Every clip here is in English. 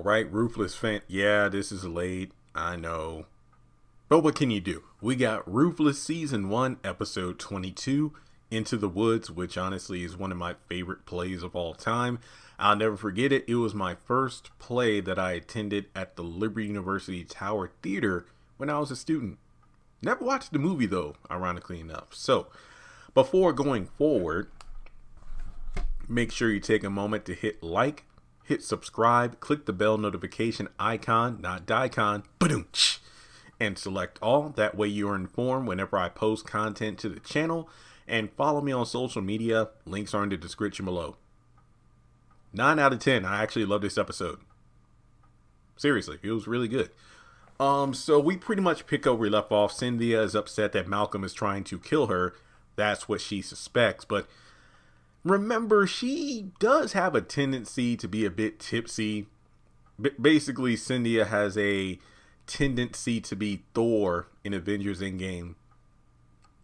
All right, Ruthless fan. Yeah, this is late. I know. But what can you do? We got Ruthless Season 1, Episode 22, Into the Woods, which honestly is one of my favorite plays of all time. I'll never forget it. It was my first play that I attended at the Liberty University Tower Theater when I was a student. Never watched the movie though, ironically enough. So, before going forward, make sure you take a moment to hit like, hit subscribe, click the bell notification icon, not daikon, ba-doom-tsh, and select all. That way you are informed whenever I post content to the channel. And follow me on social media. Links are in the description below. 9 out of 10. I actually love this episode. Seriously, it was really good. So we pretty much pick up where we left off. Cynthia is upset that Malcolm is trying to kill her. That's what she suspects. But remember, she does have a tendency to be a bit tipsy. Basically, Cynthia has a tendency to be Thor in Avengers Endgame.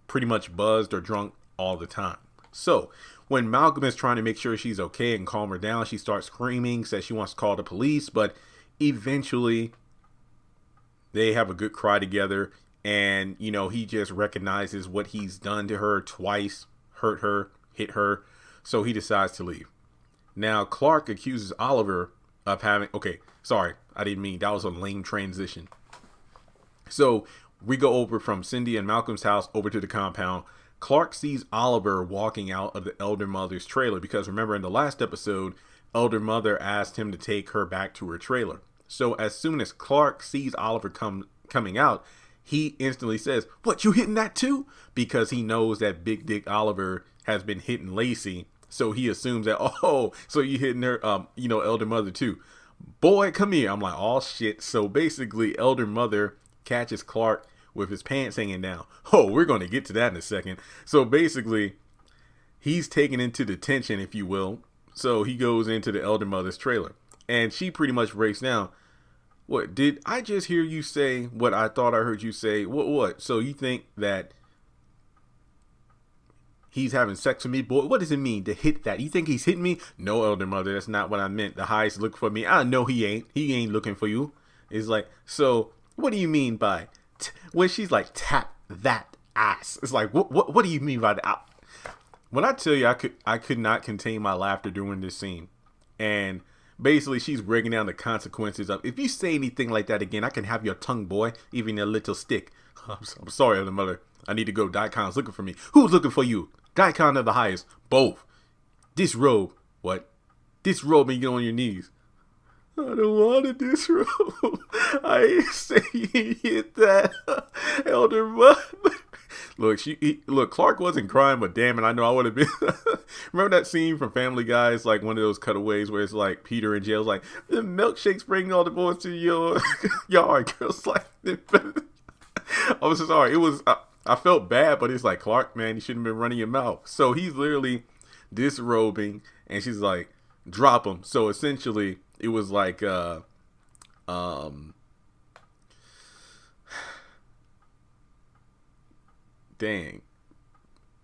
Pretty much buzzed or drunk all the time. So when Malcolm is trying to make sure she's okay and calm her down, she starts screaming, says she wants to call the police, but eventually they have a good cry together. And, you know, he just recognizes what he's done to her twice, hurt her, hit her. So he decides to leave. Now, Clark accuses Oliver of having... Okay, sorry, I didn't mean... That was a lame transition. So we go over from Cindy and Malcolm's house over to the compound. Clark sees Oliver walking out of the elder mother's trailer. Because remember, in the last episode, elder mother asked him to take her back to her trailer. So as soon as Clark sees Oliver coming out, he instantly says, "What, you hitting that too?" Because he knows that Big Dick Oliver has been hitting Lacey. So he assumes that, oh, so you hitting her, elder mother too. Boy, come here. I'm like, oh shit. So basically, elder mother catches Clark with his pants hanging down. Oh, we're going to get to that in a second. So basically, he's taken into detention, if you will. So he goes into the elder mother's trailer. And she pretty much breaks down. What, did I just hear you say what I thought I heard you say? What? So you think that he's having sex with me? Boy, what does it mean to hit that? You think he's hitting me? No, elder mother, that's not what I meant. The highest look for me. I know he ain't. He ain't looking for you. It's like, so what do you mean by when she's like, tap that ass? It's like, what do you mean by that? When I tell you, I could not contain my laughter during this scene. And basically, she's breaking down the consequences of, if you say anything like that again, I can have your tongue, boy, even a little stick. I'm sorry, elder mother. I need to go. Daikon's looking for me. Who's looking for you? Daikon or the highest? Both. Disrobe. What? Disrobe and get on your knees. I don't want to disrobe. I ain't say you hit that, elder mother. Look, Clark wasn't crying, but damn it, I know I would have been. Remember that scene from Family Guy? It's like one of those cutaways where it's like Peter in jail, like, the milkshake's bringing all the boys to your yard. Girls like, I was sorry. I felt bad, but it's like, Clark, man, you shouldn't have been running your mouth. So he's literally disrobing, and she's like, drop him. So essentially, it was like, dang,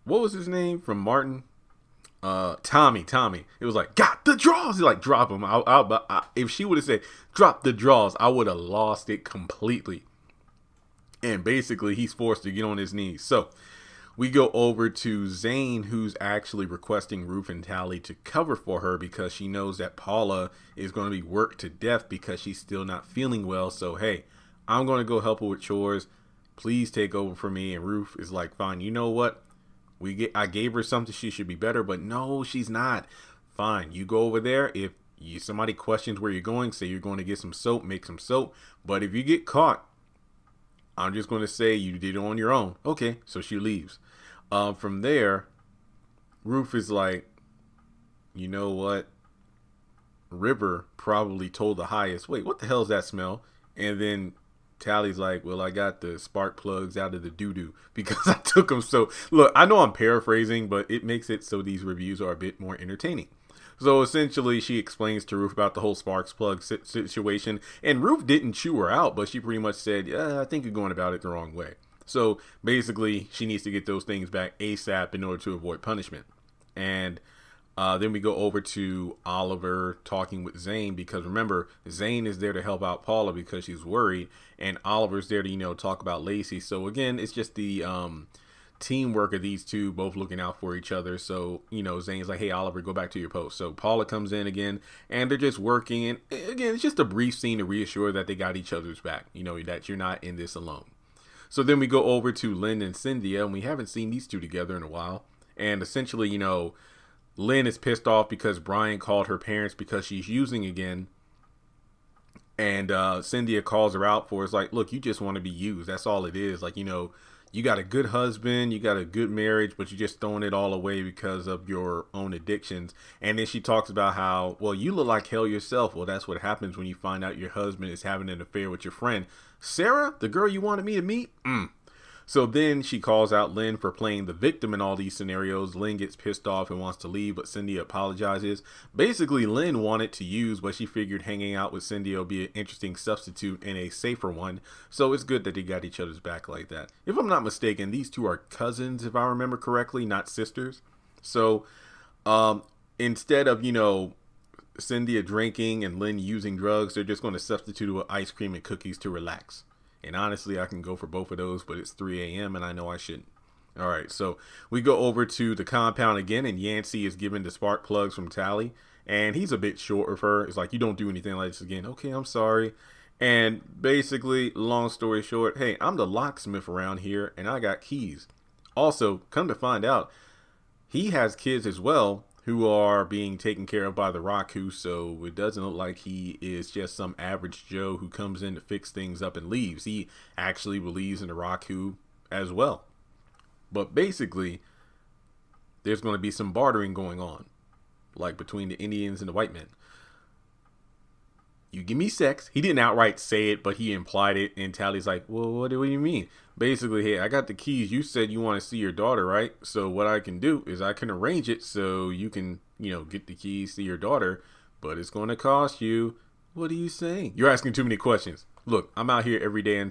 what was his name from Martin? Tommy. It was like, got the draws. He's like, drop him. If she would have said, drop the draws, I would have lost it completely. And basically, he's forced to get on his knees. So we go over to Zane, who's actually requesting Ruth and Tally to cover for her because she knows that Paula is going to be worked to death because she's still not feeling well. So, hey, I'm going to go help her with chores. Please take over for me. And Ruth is like, fine, you know what? I gave her something. She should be better. But no, she's not. Fine, you go over there. If somebody questions where you're going, say you're going to get some soap, make some soap. But if you get caught, I'm just going to say you did it on your own. Okay, so she leaves. From there, Ruth is like, you know what? River probably told the highest. Wait, what the hell is that smell? And then Tally's like, well, I got the spark plugs out of the doo-doo because I took them. So, look, I know I'm paraphrasing, but it makes it so these reviews are a bit more entertaining. So essentially, she explains to Ruth about the whole sparks plug situation. And Ruth didn't chew her out, but she pretty much said, yeah, I think you're going about it the wrong way. So basically, she needs to get those things back ASAP in order to avoid punishment. And Then we go over to Oliver talking with Zane, because remember, Zane is there to help out Paula because she's worried, and Oliver's there to, talk about Lacey. So again, it's just the teamwork of these two both looking out for each other. So, Zane's like, hey, Oliver, go back to your post. So Paula comes in again, and they're just working. And again, it's just a brief scene to reassure that they got each other's back, that you're not in this alone. So then we go over to Lynn and Cynthia, and we haven't seen these two together in a while. And essentially, Lynn is pissed off because Brian called her parents because she's using again. And Cynthia calls her out for it's like, look, you just want to be used. That's all it is. Like, you got a good husband, you got a good marriage, but you're just throwing it all away because of your own addictions. And then she talks about how, well, you look like hell yourself. Well, that's what happens when you find out your husband is having an affair with your friend. Sarah, the girl you wanted me to meet? So then she calls out Lynn for playing the victim in all these scenarios. Lynn gets pissed off and wants to leave, but Cindy apologizes. Basically, Lynn wanted to use, but she figured hanging out with Cindy will be an interesting substitute and a safer one. So it's good that they got each other's back like that. If I'm not mistaken, these two are cousins, if I remember correctly, not sisters. So instead of, Cynthia drinking and Lynn using drugs, they're just going to substitute it with ice cream and cookies to relax. And honestly, I can go for both of those, but it's 3 a.m. and I know I shouldn't. All right, so we go over to the compound again, and Yancey is given the spark plugs from Tally. And he's a bit short of her. It's like, you don't do anything like this again. Okay, I'm sorry. And basically, long story short, hey, I'm the locksmith around here, and I got keys. Also, come to find out, he has kids as well who are being taken care of by the Raku, so it doesn't look like he is just some average Joe who comes in to fix things up and leaves. He actually believes in the Raku as well. But basically, there's going to be some bartering going on, like between the Indians and the white men. You give me sex. He didn't outright say it, but he implied it, and Tally's like, well, what do you mean? Basically, hey, I got the keys. You said you want to see your daughter, right? So what I can do is I can arrange it so you can, get the keys to your daughter, but it's going to cost you. What are you saying? You're asking too many questions. Look, I'm out here every day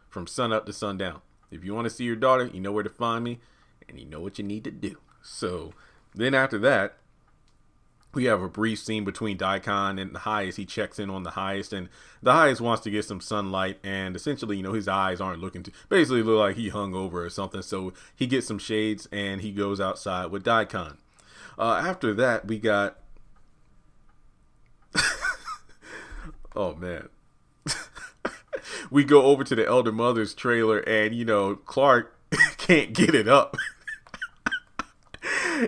from sun up to sundown. If you want to see your daughter, you know where to find me, and you know what you need to do. So then after that, we have a brief scene between Daikon and the Highest. He checks in on the Highest, and the Highest wants to get some sunlight, and essentially, his eyes aren't looking to, basically look like he hung over or something. So he gets some shades, and he goes outside with Daikon. After that, we got, oh man, we go over to the Elder Mother's trailer, and Clark can't get it up.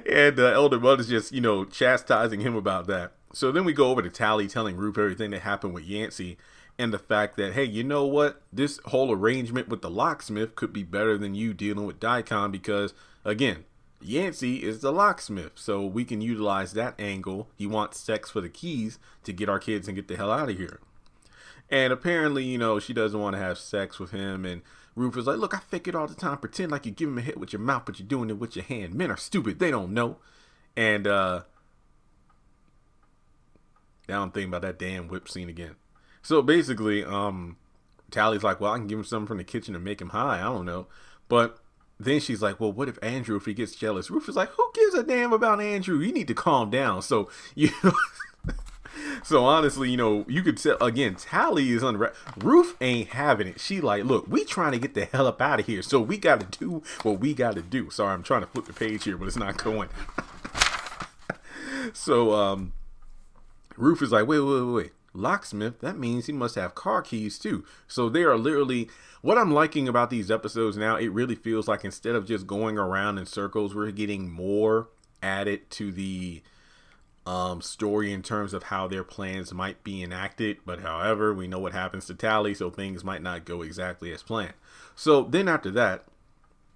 And Elder Mother's just, chastising him about that. So then we go over to Tally telling Ruth everything that happened with Yancey and the fact that, hey, you know what? This whole arrangement with the locksmith could be better than you dealing with Daikon because, again, Yancey is the locksmith. So we can utilize that angle. He wants sex for the keys to get our kids and get the hell out of here. And apparently, she doesn't want to have sex with him. And Rufus is like, look, I fake it all the time. Pretend like you give him a hit with your mouth, but you're doing it with your hand. Men are stupid. They don't know. And now I'm thinking about that damn whip scene again. So basically, Tally's like, well, I can give him something from the kitchen to make him high. I don't know. But then she's like, well, what if Andrew, if he gets jealous? Rufus is like, who gives a damn about Andrew? You need to calm down. So, So honestly, you could tell, again, Tally is Ruth ain't having it. She like, look, we trying to get the hell up out of here. So we got to do what we got to do. Sorry, I'm trying to flip the page here, but it's not going. So Ruth is like, wait. Locksmith, that means he must have car keys too. So they are literally, what I'm liking about these episodes now, it really feels like instead of just going around in circles, we're getting more added to the story in terms of how their plans might be enacted. But however, we know what happens to Tally, so things might not go exactly as planned. So then after that,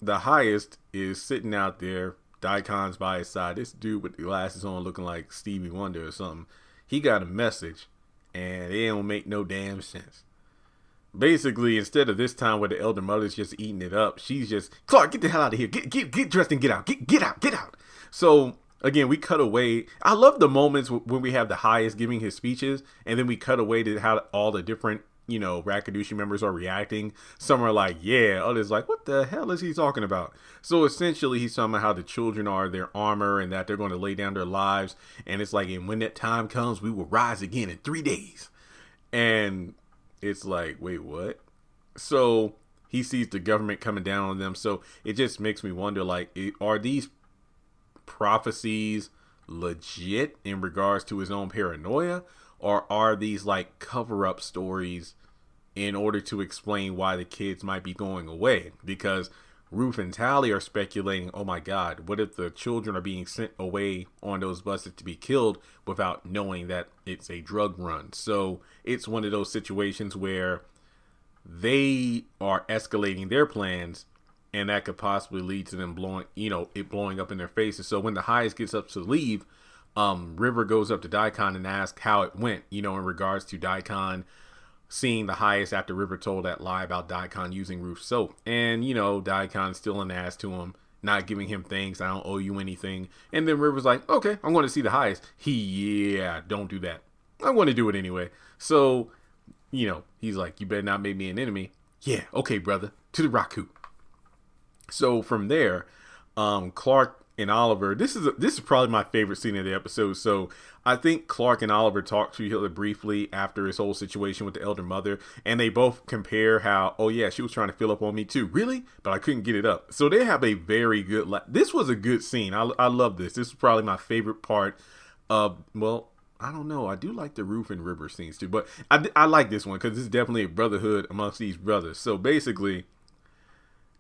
the Highest is sitting out there. Daikon's by his side. This dude with the glasses on looking like Stevie Wonder or something. He got a message and it don't make no damn sense. Basically, instead of this time where the Elder Mother's just eating it up, she's just, Clark, get the hell out of here. Get dressed and get out. Get out. So again, we cut away. I love the moments when we have the Highest giving his speeches, and then we cut away to how all the different Rakadushi members are reacting. Some are like, yeah. Others like, what the hell is he talking about? So essentially, he's talking about how the children are their armor and that they're going to lay down their lives. And it's like, and when that time comes, we will rise again in 3 days. And it's like, wait, what? So he sees the government coming down on them. So it just makes me wonder, like, are these prophecies legit in regards to his own paranoia? Or are these like cover-up stories in order to explain why the kids might be going away? Because Ruth and Tally are speculating, oh my God, what if the children are being sent away on those buses to be killed without knowing that it's a drug run? So it's one of those situations where they are escalating their plans, and that could possibly lead to them blowing up in their faces. So when the highest gets up to leave, River goes up to Daikon and asks how it went, in regards to Daikon seeing the highest after River told that lie about Daikon using Ruth's soap. And, Daikon's still an ass to him, not giving him things. I don't owe you anything. And then River's like, okay, I'm going to see the highest. Don't do that. I'm going to do it anyway. So, he's like, you better not make me an enemy. Yeah, okay, brother, to the Raku. So from there, Clark and Oliver, this is probably my favorite scene of the episode. So I think Clark and Oliver talk to each other briefly after his whole situation with the elder mother, and they both compare how, oh yeah, she was trying to fill up on me too, really, but I couldn't get it up. So they have a very good this was a good scene. I love this. This is probably my favorite part of, well, I don't know, I do like the Ruth and River scenes too, but I like this one because it's definitely a brotherhood amongst these brothers. So basically,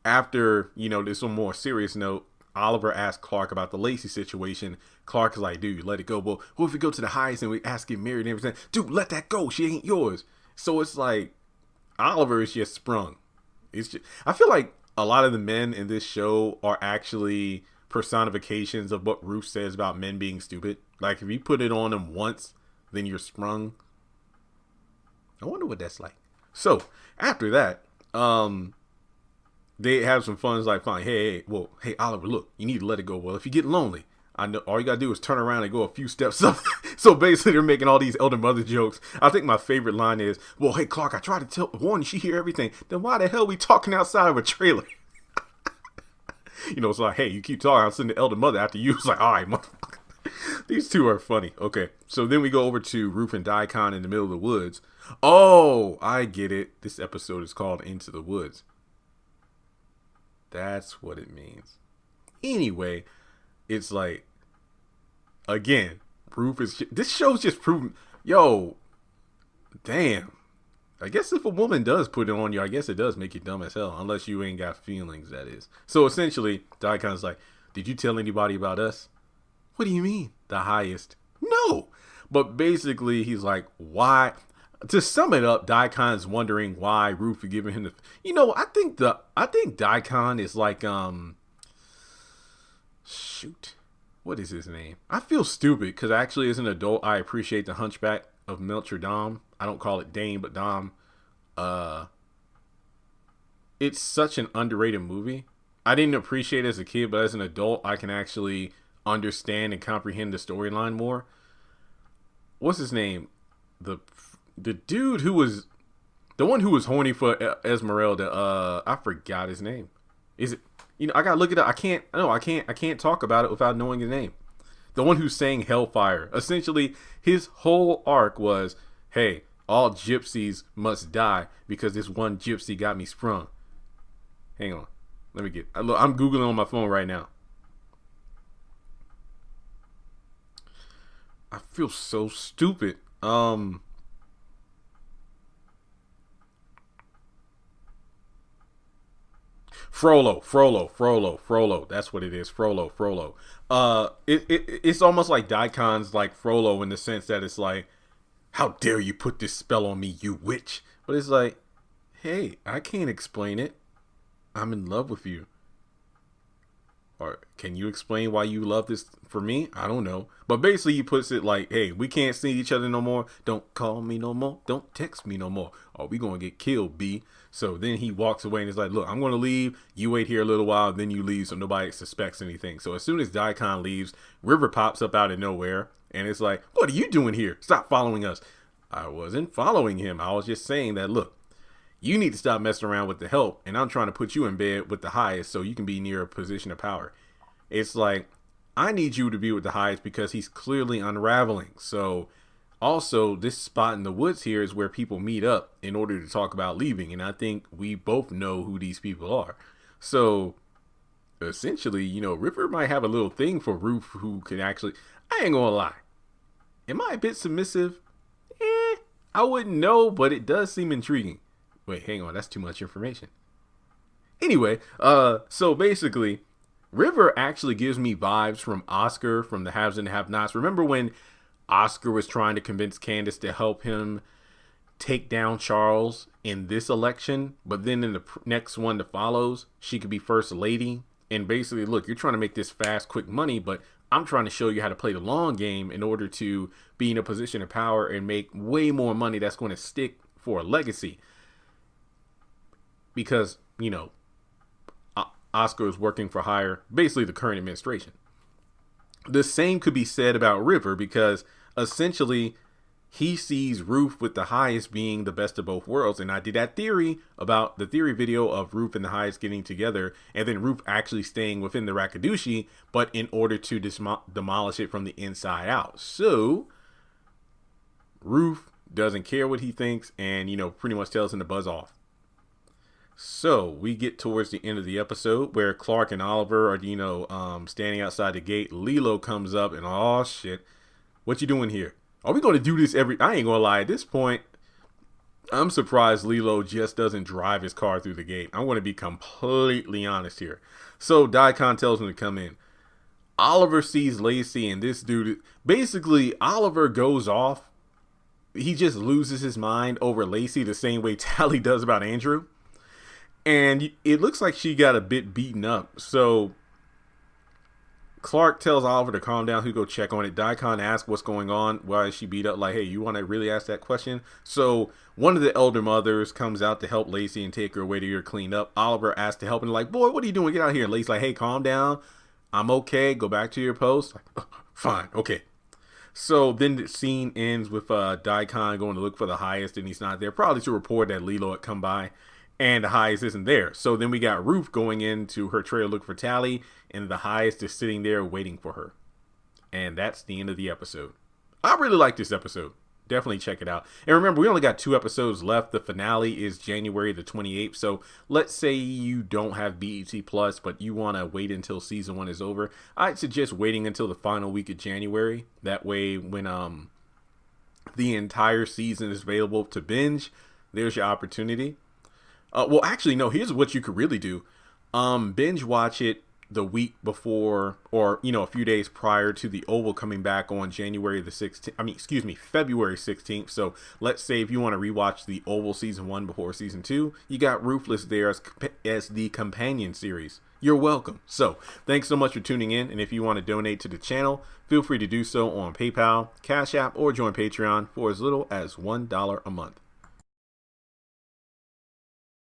after this one more serious note, Oliver asked Clark about the Lacey situation. Clark is like, dude, let it go. Well, what if we go to the highest and we ask get married and everything? Dude, let that go. She ain't yours. So it's like, Oliver is just sprung. I feel like a lot of the men in this show are actually personifications of what Ruth says about men being stupid. Like, if you put it on them once, then you're sprung. I wonder what that's like. So, after that, they have some fun. It's like, fine, hey, Oliver, look, you need to let it go. Well, if you get lonely, I know all you gotta do is turn around and go a few steps up. So basically, they're making all these elder mother jokes. I think my favorite line is, well, hey, Clark, I tried to warn you, she hear everything. Then why the hell are we talking outside of a trailer? It's like, hey, you keep talking, I'll send the elder mother after you. It's like, all right, motherfucker. These two are funny. Okay, so then we go over to Ruth and Daikon in the middle of the woods. Oh, I get it. This episode is called Into the Woods. That's what it means. Anyway, it's like, again, this show's just proven, damn. I guess if a woman does put it on you, I guess it does make you dumb as hell. Unless you ain't got feelings, that is. So essentially, Daikon's like, did you tell anybody about us? What do you mean? The highest? No. But basically, he's like, why? To sum it up, Daikon's wondering why Ruth is giving him the. I think Daikon is like shoot, what is his name? I feel stupid because actually, as an adult, I appreciate the Hunchback of Notre Dame. I don't call it Dame, but Dom. It's such an underrated movie. I didn't appreciate it as a kid, but as an adult, I can actually understand and comprehend the storyline more. What's his name? The dude who was the one who was horny for Esmeralda. I forgot his name. Is it? I gotta look it up. I can't talk about it without knowing his name. The one who sang Hellfire. Essentially, his whole arc was, hey, all gypsies must die because this one gypsy got me sprung. Hang on. I'm Googling on my phone right now. I feel so stupid. Frollo. That's what it is. Frollo. It's almost like Daikon's like Frollo in the sense that it's like, how dare you put this spell on me, you witch? But it's like, hey, I can't explain it. I'm in love with you. Or can you explain why you love this for me? I don't know. But basically he puts it like, hey, we can't see each other no more. Don't call me no more. Don't text me no more. Or we gonna get killed, B. So then he walks away and is like, look, I'm gonna leave. You wait here a little while, then you leave so nobody suspects anything. So as soon as Daikon leaves, River pops up out of nowhere and it's like, what are you doing here? Stop following us. I wasn't following him. I was just saying that, look, you need to stop messing around with the help, and I'm trying to put you in bed with the highest so you can be near a position of power. It's like, I need you to be with the highest because he's clearly unraveling. So also, this spot in the woods here is where people meet up in order to talk about leaving. And I think we both know who these people are. So essentially, Ripper might have a little thing for Roof, who can actually, I ain't gonna lie. Am I a bit submissive? I wouldn't know, but it does seem intriguing. Wait, hang on. That's too much information. Anyway, so basically, River actually gives me vibes from Oscar from the Haves and Have-Nots. Remember when Oscar was trying to convince Candace to help him take down Charles in this election, but then in the next one that follows, she could be first lady? And basically, look, you're trying to make this fast, quick money, but I'm trying to show you how to play the long game in order to be in a position of power and make way more money that's going to stick for a legacy. Because, Oscar is working for hire, basically the current administration. The same could be said about River, because essentially he sees Roof with the highest being the best of both worlds. And I did that theory about the theory video of Roof and the highest getting together, and then Roof actually staying within the Rakadushi, but in order to demolish it from the inside out. So Roof doesn't care what he thinks and, pretty much tells him to buzz off. So we get towards the end of the episode where Clark and Oliver are, standing outside the gate. Lilo comes up and, oh shit, what you doing here? Are we going to do this I ain't going to lie. At this point, I'm surprised Lilo just doesn't drive his car through the gate. I'm going to be completely honest here. So Daikon tells him to come in. Oliver sees Lacey and this dude. Basically, Oliver goes off. He just loses his mind over Lacey the same way Tally does about Andrew. And it looks like she got a bit beaten up. So Clark tells Oliver to calm down, he'll go check on it. Daikon asks what's going on, why is she beat up? Like, hey, you want to really ask that question? So one of the elder mothers comes out to help Lacey and take her away to get her cleaned up. Oliver asks to help and like, boy, what are you doing? Get out here. And Lacey's like, hey, calm down. I'm okay. Go back to your post. Like, fine. Okay. So then the scene ends with Daikon going to look for the highest and he's not there. Probably to report that Lilo had come by. And the highest isn't there. So then we got Roof going into her trailer look for Tally, and the highest is sitting there waiting for her. And that's the end of the episode. I really like this episode. Definitely check it out. And remember, we only got 2 episodes left. The finale is January the 28th. So let's say you don't have BET Plus, but you want to wait until season 1 is over. I'd suggest waiting until the final week of January. That way, when the entire season is available to binge, there's your opportunity. Well, actually, no, here's what you could really do. Binge watch it the week before or, a few days prior to the Oval coming back on February 16th. So let's say if you want to rewatch the Oval season 1 before season 2, you got Ruthless there as the companion series. You're welcome. So thanks so much for tuning in. And if you want to donate to the channel, feel free to do so on PayPal, Cash App, or join Patreon for as little as $1 a month.